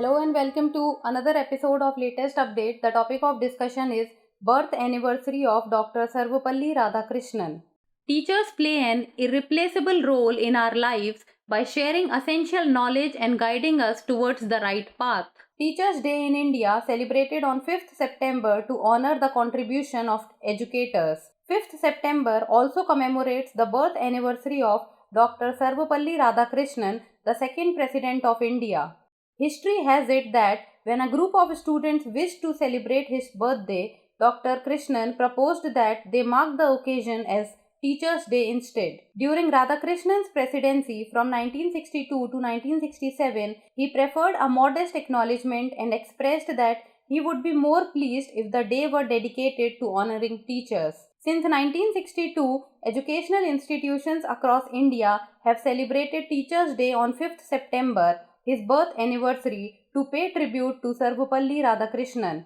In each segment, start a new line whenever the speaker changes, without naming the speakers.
Hello and welcome to another episode of Latest Update. The topic of discussion is birth anniversary of Dr. Sarvapalli Radhakrishnan. Teachers play an irreplaceable role in our lives by sharing essential knowledge and guiding us towards the right path. Teachers' Day in India celebrated on 5th September to honor the contribution of educators. 5th September also commemorates the birth anniversary of Dr. Sarvapalli Radhakrishnan, the second President of India. History has it that when a group of students wished to celebrate his birthday, Dr. Krishnan proposed that they mark the occasion as Teachers' Day instead. During Radhakrishnan's presidency from 1962 to 1967, he preferred a modest acknowledgement and expressed that he would be more pleased if the day were dedicated to honoring teachers. Since 1962, educational institutions across India have celebrated Teachers' Day on 5th September, his birth anniversary, to pay tribute to Sarvapalli Radhakrishnan.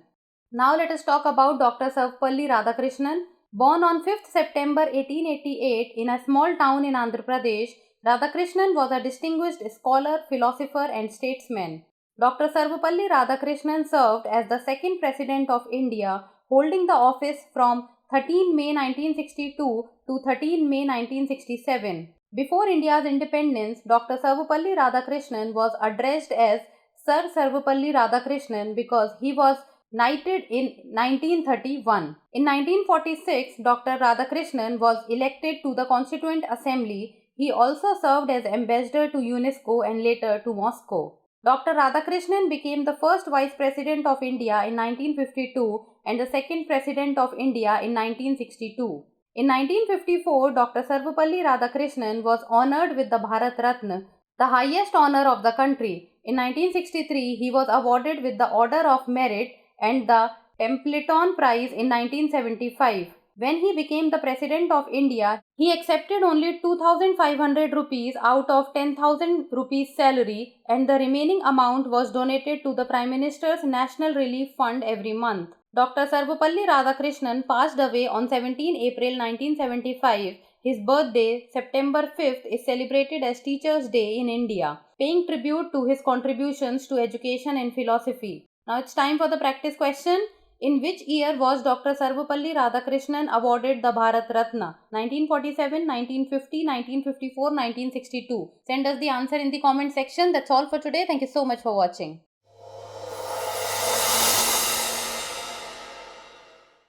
Now let us talk about Dr. Sarvapalli Radhakrishnan. Born on 5th September 1888 in a small town in Andhra Pradesh, Radhakrishnan was a distinguished scholar, philosopher and statesman. Dr. Sarvapalli Radhakrishnan served as the second President of India, holding the office from 13 May 1962 to 13 May 1967. Before India's independence, Dr. Sarvapalli Radhakrishnan was addressed as Sir Sarvapalli Radhakrishnan because he was knighted in 1931. In 1946, Dr. Radhakrishnan was elected to the Constituent Assembly. He also served as ambassador to UNESCO and later to Moscow. Dr. Radhakrishnan became the first Vice President of India in 1952 and the second President of India in 1962. In 1954, Dr. Sarvapalli Radhakrishnan was honored with the Bharat Ratna, the highest honor of the country. In 1963, he was awarded with the Order of Merit and the Templeton Prize in 1975. When he became the President of India, he accepted only 2,500 rupees out of 10,000 rupees salary, and the remaining amount was donated to the Prime Minister's National Relief Fund every month. Dr. Sarvapalli Radhakrishnan passed away on 17 April 1975. His birthday, September 5th, is celebrated as Teachers' Day in India, paying tribute to his contributions to education and philosophy. Now it's time for the practice question. In which year was Dr. Sarvapalli Radhakrishnan awarded the Bharat Ratna? 1947, 1950, 1954, 1962. Send us the answer in the comment section. That's all for today. Thank you so much for watching.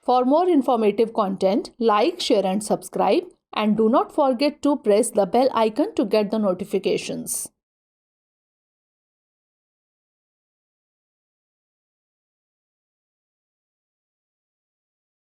For more informative content, like, share and subscribe, and do not forget to press the bell icon to get the notifications.